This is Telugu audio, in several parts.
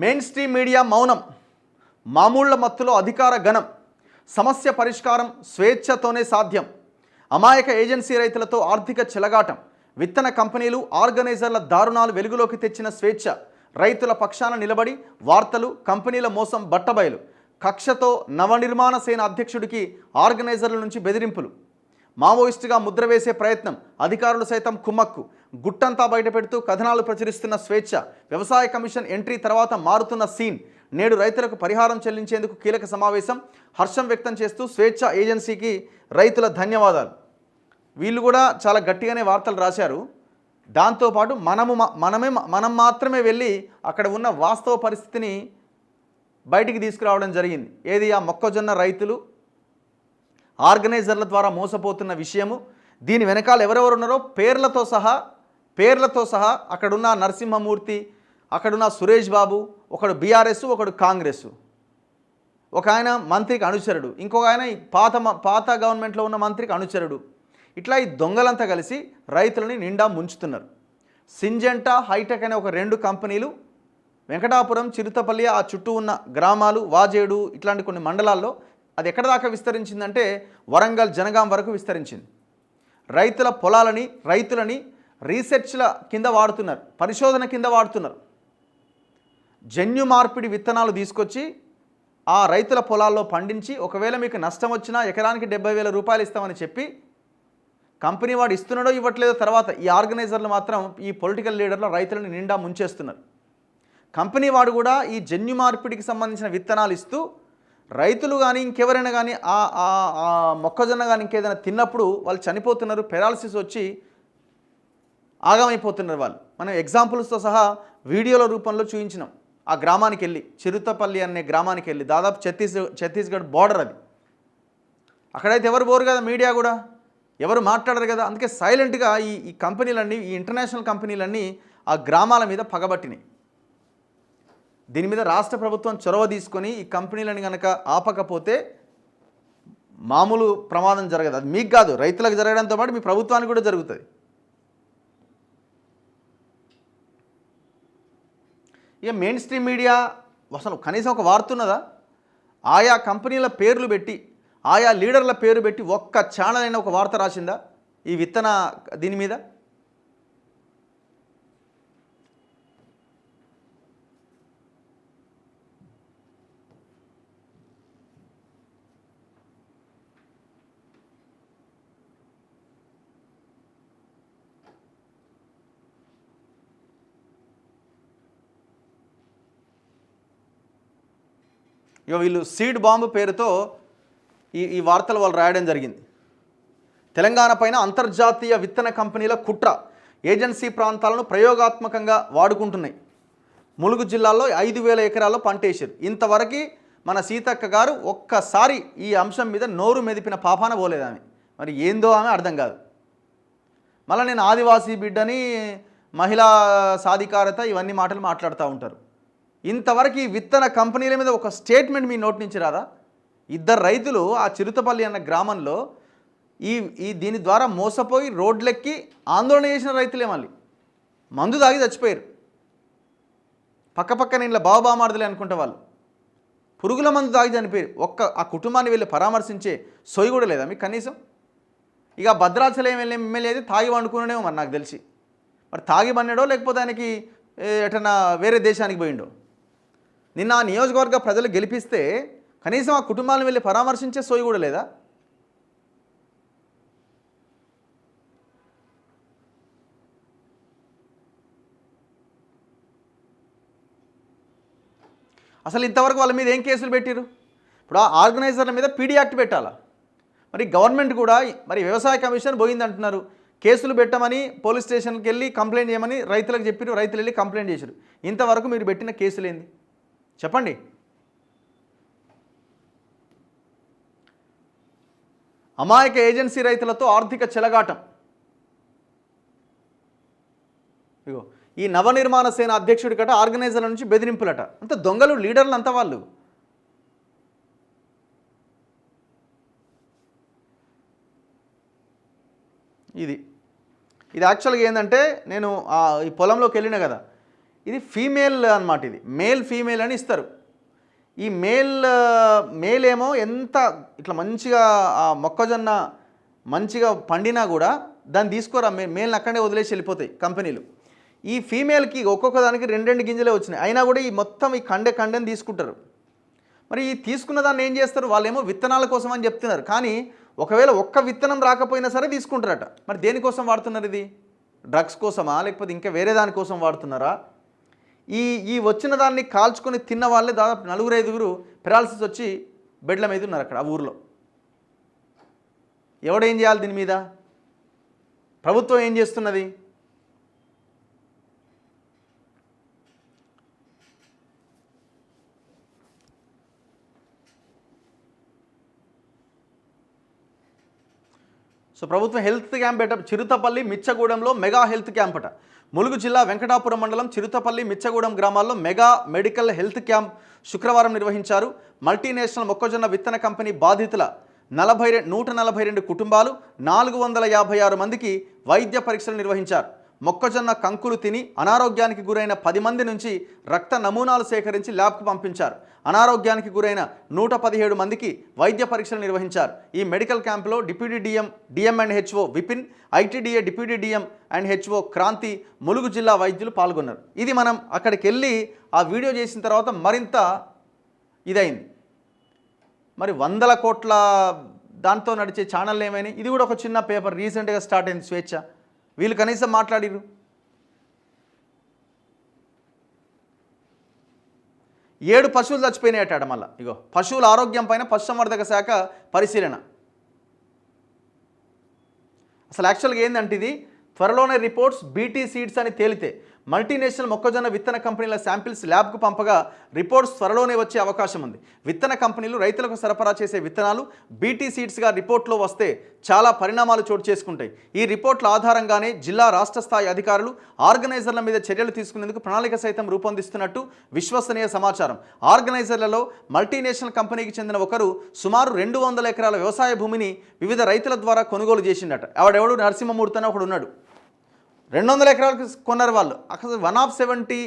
మెయిన్ స్ట్రీమ్ మీడియా మౌనం, మామూళ్ల మత్తులో అధికార గణం, సమస్య పరిష్కారం స్వేచ్ఛతోనే సాధ్యం, అమాయక ఏజెన్సీ రైతులతో ఆర్థిక చెలగాటం, విత్తన కంపెనీలు ఆర్గనైజర్ల దారుణాలు వెలుగులోకి తెచ్చిన స్వేచ్ఛ, రైతుల పక్షాన నిలబడి వార్తలు, కంపెనీల మోసం బట్టబయలు, కక్షతో నవనిర్మాణ సేన అధ్యక్షుడికి ఆర్గనైజర్ల నుంచి బెదిరింపులు, మావోయిస్టుగా ముద్ర వేసే ప్రయత్నం, అధికారులు సైతం కుమ్మక్కు, గుట్టంతా బయటపెడుతూ కథనాలు ప్రచురిస్తున్న స్వేచ్ఛ, వ్యవసాయ కమిషన్ ఎంట్రీ తర్వాత మారుతున్న సీన్, నేడు రైతులకు పరిహారం చెల్లించేందుకు కీలక సమావేశం, హర్షం వ్యక్తం చేస్తూ స్వేచ్ఛ ఏజెన్సీకి రైతుల ధన్యవాదాలు. వీళ్ళు కూడా చాలా గట్టిగానే వార్తలు రాశారు. దాంతోపాటు మనం మాత్రమే వెళ్ళి అక్కడ ఉన్న వాస్తవ పరిస్థితిని బయటికి తీసుకురావడం జరిగింది. ఏది ఆ మొక్కజొన్న రైతులు ఆర్గనైజర్ల ద్వారా మోసపోతున్న విషయము, దీని వెనకాల ఎవరెవరు ఉన్నారో పేర్లతో సహా అక్కడున్న నరసింహమూర్తి, అక్కడున్న సురేష్ బాబు, ఒకడు బీఆర్ఎస్, ఒకడు కాంగ్రెస్, ఒక ఆయన మంత్రికి అనుచరుడు, ఇంకొక ఆయన పాత గవర్నమెంట్లో ఉన్న మంత్రికి అనుచరుడు. ఇట్లా ఈ దొంగలంతా కలిసి రైతులని నిండా ముంచుతున్నారు. సింజెంటా, హైటెక్ అనే ఒక 2 కంపెనీలు వెంకటాపురం, చిరుతపల్లి, ఆ చుట్టూ ఉన్న గ్రామాలు, వాజేడు ఇట్లాంటి కొన్ని మండలాల్లో అది ఎక్కడ దాకా విస్తరించిందంటే వరంగల్, జనగాం వరకు విస్తరించింది. రైతుల పొలాలని, రైతులని రీసెర్చ్ల కింద వాడుతున్నారు, పరిశోధన కింద వాడుతున్నారు. జన్యు మార్పిడి విత్తనాలు తీసుకొచ్చి ఆ రైతుల పొలాల్లో పండించి, ఒకవేళ మీకు నష్టం వచ్చినా ఎకరానికి 70,000 రూపాయలు ఇస్తామని చెప్పి కంపెనీ వాడు ఇస్తున్నాడో ఇవ్వట్లేదో తర్వాత ఈ ఆర్గనైజర్లు మాత్రం, ఈ పొలిటికల్ లీడర్లు రైతులను నిండా ముంచేస్తున్నారు. కంపెనీ వాడు కూడా ఈ జన్యు మార్పిడికి సంబంధించిన విత్తనాలు ఇస్తూ రైతులు కానీ ఇంకెవరైనా కానీ ఆ మొక్కజొన్న కానీ ఇంకేదైనా తిన్నప్పుడు వాళ్ళు చనిపోతున్నారు, పెరాలసిస్ వచ్చి ఆగమైపోతున్నారు వాళ్ళు. మనం ఎగ్జాంపుల్స్తో సహా వీడియోల రూపంలో చూపించినాం. ఆ గ్రామానికి వెళ్ళి, చిరుతపల్లి అనే గ్రామానికి వెళ్ళి, దాదాపు ఛత్తీస్గఢ్ బార్డర్ అది. అక్కడైతే ఎవరు పోరు కదా, మీడియా కూడా ఎవరు మాట్లాడరు కదా. అందుకే సైలెంట్గా ఈ కంపెనీలన్నీ, ఈ ఇంటర్నేషనల్ కంపెనీలన్నీ ఆ గ్రామాల మీద పగబట్టినాయి. దీని మీద రాష్ట్ర ప్రభుత్వం చొరవ తీసుకొని ఈ కంపెనీలను కనుక ఆపకపోతే మామూలు ప్రమాదం జరగదు. అది మీకు కాదు, రైతులకు జరగడంతో పాటు మీ ప్రభుత్వానికి కూడా జరుగుతుంది. ఇక మెయిన్ స్ట్రీమ్ మీడియా అసలు కనీసం ఒక వార్త ఉన్నదా? ఆయా కంపెనీల పేర్లు పెట్టి, ఆయా లీడర్ల పేరు పెట్టి ఒక్క ఛానల్ అయినా ఒక వార్త రాసిందా ఈ విత్తన దీని మీద? ఇక వీళ్ళు సీడ్ బాంబు పేరుతో ఈ వార్తలు వాళ్ళు రాయడం జరిగింది. తెలంగాణ పైన అంతర్జాతీయ విత్తన కంపెనీల కుట్ర, ఏజెన్సీ ప్రాంతాలను ప్రయోగాత్మకంగా వాడుకుంటున్నాయి. ములుగు జిల్లాలో 5,000 ఎకరాల్లో పంటేశారు. ఇంతవరకు మన సీతక్క గారు ఒక్కసారి ఈ అంశం మీద నోరు మెదిపిన పాపాన పోలేదు ఆమె. మరి ఏందో ఆమె అర్థం కాదు. మళ్ళీ నేను ఆదివాసీ బిడ్డని, మహిళా సాధికారత, ఇవన్నీ మాటలు మాట్లాడుతూ ఉంటారు. ఇంతవరకు ఈ విత్తన కంపెనీల మీద ఒక స్టేట్మెంట్ మీ నోటి నుంచి రాదా? 2 రైతులు ఆ చిరుతపల్లి అన్న గ్రామంలో దీని ద్వారా మోసపోయి రోడ్లెక్కి ఆందోళన చేసిన రైతులే మళ్ళీ మందు తాగి చచ్చిపోయారు. పక్కపక్కన ఇంట్లో బావబామార్దులే అనుకుంటే వాళ్ళు పురుగుల మందు తాగి చనిపోయారు. ఆ కుటుంబాన్ని వెళ్ళి పరామర్శించే సొయ్యి కూడా లేదా మీకు కనీసం? ఇక భద్రాచలం వెళ్ళే ఎమ్మెల్యే అయితే తాగి వండుకునేమో మరి నాకు తెలిసి. మరి తాగి పన్నాడో లేకపోతే ఆయనకి ఎటన్నా వేరే దేశానికి పోయిండో. నిన్న ఆ నియోజకవర్గ ప్రజలు గెలిపిస్తే కనీసం ఆ కుటుంబాలను వెళ్ళి పరామర్శించే సోయి కూడా లేదా? అసలు ఇంతవరకు వాళ్ళ మీద ఏం కేసులు పెట్టారు? ఇప్పుడు ఆ ఆర్గనైజర్ల మీద పీడీ యాక్ట్ పెట్టాలా? మరి గవర్నమెంట్ కూడా మరి వ్యవసాయ కమిషన్ పోయింది అంటున్నారు. కేసులు పెట్టమని పోలీస్ స్టేషన్కి వెళ్ళి కంప్లైంట్ చేయమని రైతులకు చెప్పారు. రైతులు వెళ్ళి కంప్లైంట్ చేశారు. ఇంతవరకు మీరు పెట్టిన కేసులు ఏంది చెప్పండి? అమాయక ఏజెన్సీ రైతులతో ఆర్థిక చెలగాటం. ఇగో ఈ నవనిర్మాణ సేన అధ్యక్షుడికట ఆర్గనైజర్ల నుంచి బెదిరింపులట. అంత దొంగలు, లీడర్లు అంతా వాళ్ళు. ఇది యాక్చువల్గా ఏంటంటే, నేను ఈ పొలంలోకి వెళ్ళిన కదా, ఇది ఫీమేల్ అన్నమాట, ఇది మేల్ ఫీమేల్ అని ఇస్తారు. ఈ మేల్ ఏమో ఎంత ఇట్లా మంచిగా ఆ మొక్కజొన్న మంచిగా పండినా కూడా దాన్ని తీసుకోరా, మేల్ని అక్కడే వదిలేసి వెళ్ళిపోతాయి కంపెనీలు. ఈ ఫీమేల్కి ఒక్కొక్క దానికి 2 గింజలే వచ్చినాయి, అయినా కూడా ఈ మొత్తం ఈ కండెని తీసుకుంటారు. మరి ఈ తీసుకున్న దాన్ని ఏం చేస్తారు, వాళ్ళేమో విత్తనాల కోసం అని చెప్తున్నారు, కానీ ఒకవేళ ఒక్క విత్తనం రాకపోయినా సరే తీసుకుంటారట. మరి దేనికోసం వాడుతున్నారు, ఇది డ్రగ్స్ కోసమా లేకపోతే ఇంకా వేరే దానికోసం వాడుతున్నారా? ఈ వచ్చిన దాన్ని కాల్చుకొని తిన్న వాళ్ళే దాదాపు 4-5 పెరాలసిస్ వచ్చి బెడ్ల మీద ఉన్నారు అక్కడ ఆ ఊర్లో. ఎవడేం చేయాలి దీని మీద? ప్రభుత్వం ఏం చేస్తున్నది? సో ప్రభుత్వం హెల్త్ క్యాంప్ పెట్ట చిరుతపల్లి మిచ్చగూడెంలో మెగా హెల్త్ క్యాంప్ అట. ములుగు జిల్లా వెంకటాపురం మండలం చిరుతపల్లి మిచ్చగూడెం గ్రామాల్లో మెగా మెడికల్ హెల్త్ క్యాంప్ శుక్రవారం నిర్వహించారు. మల్టీనేషనల్ మొక్కజొన్న విత్తన కంపెనీ బాధితుల 142 కుటుంబాలు 456 మందికి వైద్య పరీక్షలు నిర్వహించారు. మొక్కజొన్న కంకులు తిని అనారోగ్యానికి గురైన 10 మంది నుంచి రక్త నమూనాలు సేకరించి ల్యాబ్కు పంపించారు. అనారోగ్యానికి గురైన 117 మందికి వైద్య పరీక్షలు నిర్వహించారు. ఈ మెడికల్ క్యాంపులో deputy DM and HO Vipin, ITDA deputy DM and HO Kranthi, Mulugu జిల్లా వైద్యులు పాల్గొన్నారు. ఇది మనం అక్కడికి వెళ్ళి ఆ వీడియో చేసిన తర్వాత మరింత ఇదైంది. మరి 100 కోట్ల దాంతో నడిచే ఛానల్ ఏమైనా, ఇది కూడా ఒక చిన్న పేపర్ రీసెంట్గా స్టార్ట్ అయింది స్వేచ్ఛ, వీళ్ళు కనీసం మాట్లాడిరు. 7 పశువులు చచ్చిపోయినాయట మళ్ళీ. ఇగో పశువుల ఆరోగ్యం పైన పశుసంవర్ధక శాఖ పరిశీలన. అసలు యాక్చువల్గా ఏంటంటే ఇది త్వరలోనే రిపోర్ట్స్ బీటీ సీడ్స్ అని తేలితే మల్టీనేషనల్ మొక్కజొన్న విత్తన కంపెనీల శాంపిల్స్ ల్యాబ్కు పంపగా రిపోర్ట్స్ త్వరలోనే వచ్చే అవకాశం ఉంది. విత్తన కంపెనీలు రైతులకు సరఫరా చేసే విత్తనాలు బీటీ సీడ్స్గా రిపోర్ట్లో వస్తే చాలా పరిణామాలు చోటు చేసుకుంటాయి. ఈ రిపోర్ట్ల ఆధారంగానే జిల్లా రాష్ట్ర స్థాయి అధికారులు ఆర్గనైజర్ల మీద చర్యలు తీసుకునేందుకు ప్రణాళిక సైతం రూపొందిస్తున్నట్టు విశ్వసనీయ సమాచారం. ఆర్గనైజర్లలో మల్టీనేషనల్ కంపెనీకి చెందిన ఒకరు సుమారు 200 ఎకరాల వ్యవసాయ భూమిని వివిధ రైతుల ద్వారా కొనుగోలు చేసిండట. ఎవడెవడు నరసింహమూర్తి అని ఒకడు ఉన్నాడు. 200 ఎకరాలకు కొన్నారు వాళ్ళు. అక్కడ 170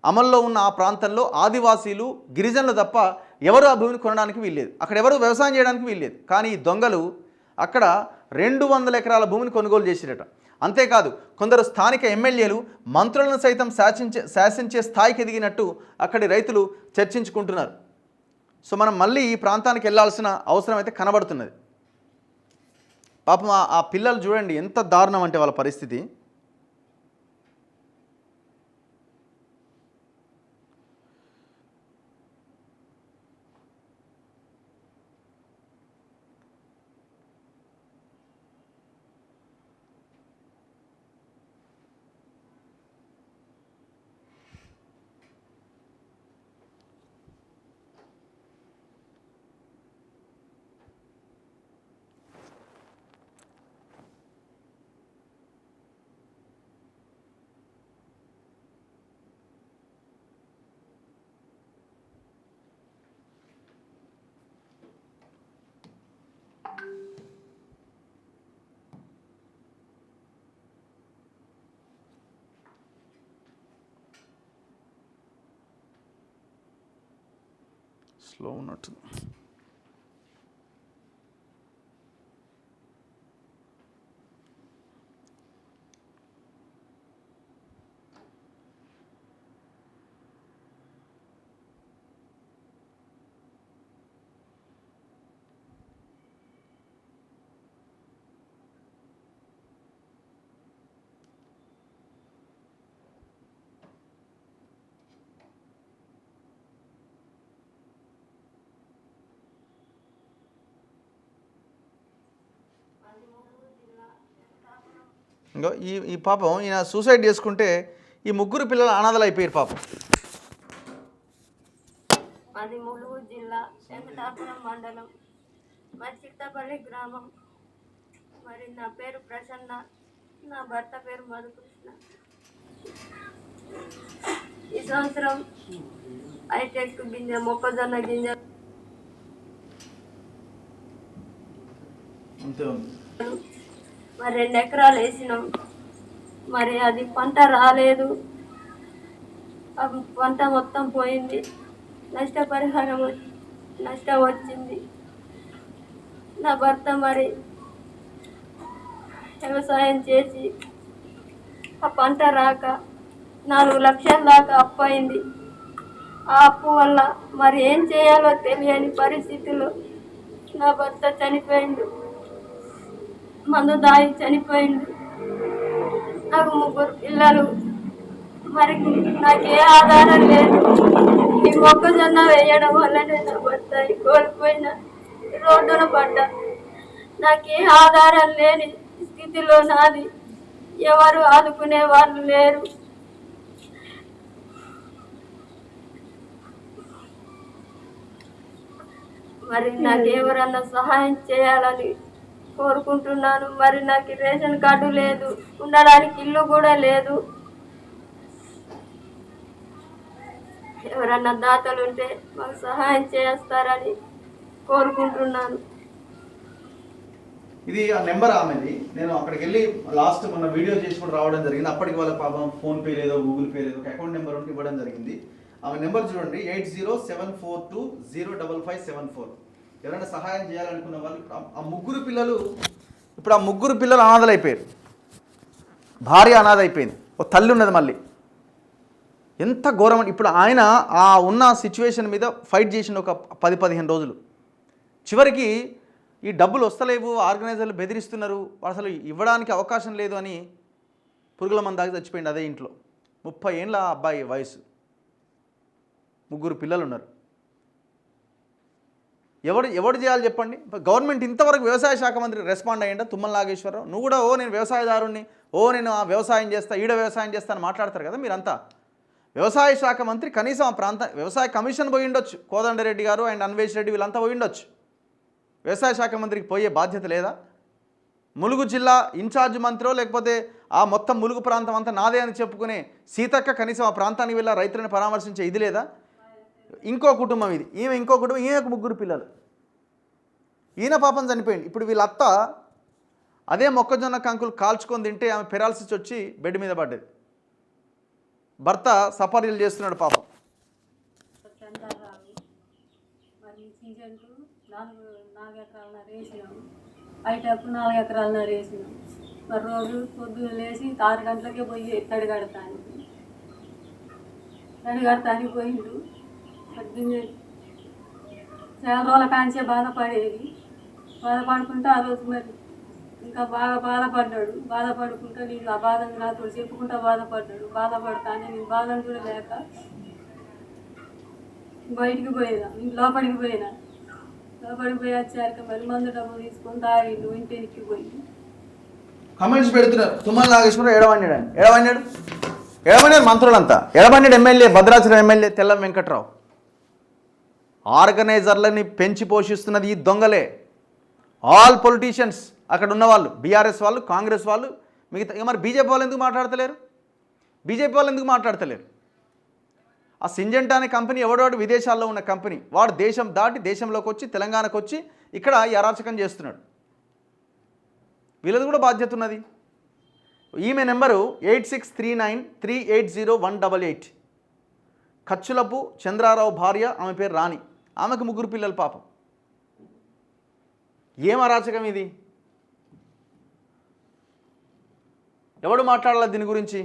అమల్లో ఉన్న ఆ ప్రాంతంలో ఆదివాసీలు గిరిజనులు తప్ప ఎవరు ఆ భూమిని కొనడానికి వీల్లేదు, అక్కడ ఎవరు వ్యవసాయం చేయడానికి వీల్లేదు. కానీ ఈ దొంగలు అక్కడ 200 ఎకరాల భూమిని కొనుగోలు చేసిరట. అంతేకాదు కొందరు స్థానిక ఎమ్మెల్యేలు మంత్రులను సైతం శాసించే స్థాయికి ఎదిగినట్టు అక్కడి రైతులు చర్చించుకుంటున్నారు. సో మనం మళ్ళీ ఈ ప్రాంతానికి వెళ్ళాల్సిన అవసరం అయితే కనబడుతున్నది. పాపం ఆ పిల్లలు చూడండి ఎంత దారుణం అంటే వాళ్ళ పరిస్థితి. స్లో ఉన్నట్టు. ఇంకో ఈ పాపం ఈయన సూసైడ్ చేసుకుంటే ఈ 3 పిల్లలు అనాథలు అయిపోయారు పాపం. అది ములుగు జిల్లా వెంకటాపురం మండలం చిరుతపల్లి గ్రామం. మరి నా పేరు ప్రసన్న, నా భర్త పేరు మధుకృష్ణ. ఈ సంవత్సరం హైటెక్ గింజ మొక్కజొన్న గింజ మరి 2 ఎకరాలు వేసినాం. మరి అది పంట రాలేదు. ఆ పంట మొత్తం పోయింది. నష్టపరిహారం నష్టం వచ్చింది. నా భర్త మరి వ్యవసాయం చేసి ఆ పంట రాక 4 లక్షల దాకా అప్పు అయింది. ఆ అప్పు వల్ల మరి ఏం చేయాలో తెలియని పరిస్థితుల్లో నా భర్త చనిపోయిండు. మందు దాగి చనిపోయిండు. నాకు 3 పిల్లలు. మరి నాకే ఆధారం లేదు. ఈ మొక్కజొన్న వేయడం వల్లనే నా భర్త కోల్పోయిన రోడ్డున పడ్డా. నాకే ఆధారం లేని స్థితిలో నాది. ఎవరు ఆదుకునే వాళ్ళు లేరు. మరి నాకు ఎవరన్నా సహాయం చేయాలని కోరుకుంటున్నాను. మరి నాకు రేషన్ కార్డు లేదు, ఉండడానికి ఇల్లు కూడా లేదు. ఎవరన్నా దాతలు ఉంటే మాకు సహాయం చేస్తారని కోరుకుంటున్నాను. ఇది ఆ నెంబర్ ఆమెది. నేను అక్కడికి వెళ్ళి లాస్ట్ మొన్న వీడియో చేసుకుని రావడం జరిగింది. అప్పటికి వాళ్ళ పాపం ఫోన్పే లేదో గూగుల్ పే లేదో ఒక అకౌంట్ నెంబర్ ఉంటే ఇవ్వడం జరిగింది. ఆమె నెంబర్ చూడండి 8074205574. ఎవరైనా సహాయం చేయాలనుకున్న వాళ్ళు ఆ ముగ్గురు పిల్లలు అనాథలైపోయారు. భార్య అనాథ అయిపోయింది. ఒక తల్లి ఉన్నది. మళ్ళీ ఎంత ఘోరం. ఇప్పుడు ఆయన ఆ ఉన్న సిచ్యువేషన్ మీద ఫైట్ చేసిన ఒక 10-15 రోజులు. చివరికి ఈ డబ్బులు వస్తలేవు, ఆర్గనైజర్లు బెదిరిస్తున్నారు, అసలు ఇవ్వడానికి అవకాశం లేదు అని పురుగుల మందు దాకా చచ్చిపోయింది అదే ఇంట్లో. 30 ఏళ్ళ అబ్బాయి వయసు, 3 పిల్లలు ఉన్నారు. ఎవడు చేయాలి చెప్పండి? గవర్నమెంట్ ఇంతవరకు వ్యవసాయ శాఖ మంత్రి రెస్పాండ్ అయ్యిందా? తుమ్మల నాగేశ్వరరావు. నువ్వు కూడా నేను వ్యవసాయదారుణ్ణి, నేను ఆ వ్యవసాయం చేస్తా, ఈడ వ్యవసాయం చేస్తా అని మాట్లాడతారు కదా మీరంతా. వ్యవసాయ శాఖ మంత్రి కనీసం ఆ ప్రాంత వ్యవసాయ కమిషన్ పోయి ఉండొచ్చు. కోదండరెడ్డి గారు అండ్ అన్వేష్ రెడ్డి వీళ్ళంతా పోయి ఉండొచ్చు. వ్యవసాయ శాఖ మంత్రికి పోయే బాధ్యత లేదా? ములుగు జిల్లా ఇన్ఛార్జ్ మంత్రో లేకపోతే ఆ మొత్తం ములుగు ప్రాంతం అంతా నాదే అని చెప్పుకునే సీతక్క కనీసం ఆ ప్రాంతానికి వెళ్ళి రైతులను పరామర్శించే ఇది లేదా? ఇంకో కుటుంబం ఇది. ఇంకో కుటుంబం, ఈయనకు 3 పిల్లలు. ఈయన పాపం చనిపోయింది. ఇప్పుడు వీళ్ళ అత్త అదే మొక్కజొన్న కంకులు కాల్చుకొని తింటే ఆమె పెరాలసిస్ వచ్చి బెడ్ మీద పడ్డది. భర్త సఫరీలు చేస్తున్నాడు పాపం. బయటకు 4 ఎకరాలన్నర వేసినాం. మరి రోజు పొద్దున్న లేచి 6 గంటలకే పోయి తడిగడతానికి పోయిండు. పొద్దున్నే చాలా రోజుల కాంచే బాధపడుకుంటా ఆ రోజు మరి ఇంకా బాగా బాధపడుకుంటా నేను ఆ బాధను నాతో చెప్పుకుంటా బాధపడతానే నేను బాధను కూడా లేక బయటికి పోయినా, లోపలికి పోయినా. లోపలికి పోయి వచ్చాక మరి మందు డబ్బు తీసుకొని తాగిండు. ఇంటికి పోయి కమెంట్స్ పెడుతున్నారు. తుమ్మల నాగేశ్వరరావు ఎడమన్నాడు మంత్రులంతా. ఎడమన్నాడు ఎమ్మెల్యే, భద్రాచలం ఎమ్మెల్యే తెల్లం వెంకట్రావు. ఆర్గనైజర్లని పెంచి పోషిస్తున్నది ఈ దొంగలే. ఆల్ పొలిటీషియన్స్ అక్కడ ఉన్న వాళ్ళు, బీఆర్ఎస్ వాళ్ళు, కాంగ్రెస్ వాళ్ళు, మిగతా. మరి బీజేపీ వాళ్ళు ఎందుకు మాట్లాడతలేరు? ఆ సింజెంటా అనే కంపెనీ ఎవడోడు విదేశాల్లో ఉన్న కంపెనీ, వాడు దేశం దాటి దేశంలోకి వచ్చి తెలంగాణకు వచ్చి ఇక్కడ ఈ అరాచకం చేస్తున్నాడు. వీళ్ళది కూడా బాధ్యత ఉన్నది. ఈమె నెంబరు 8639380188. కచ్చులపు చంద్రారావు భార్య, ఆమె పేరు రాణి. ఆమెకు 3 పిల్లలు పాపం. ఏం అరాచకం ఇది? ఎవడు మాట్లాడాలి దీని గురించి?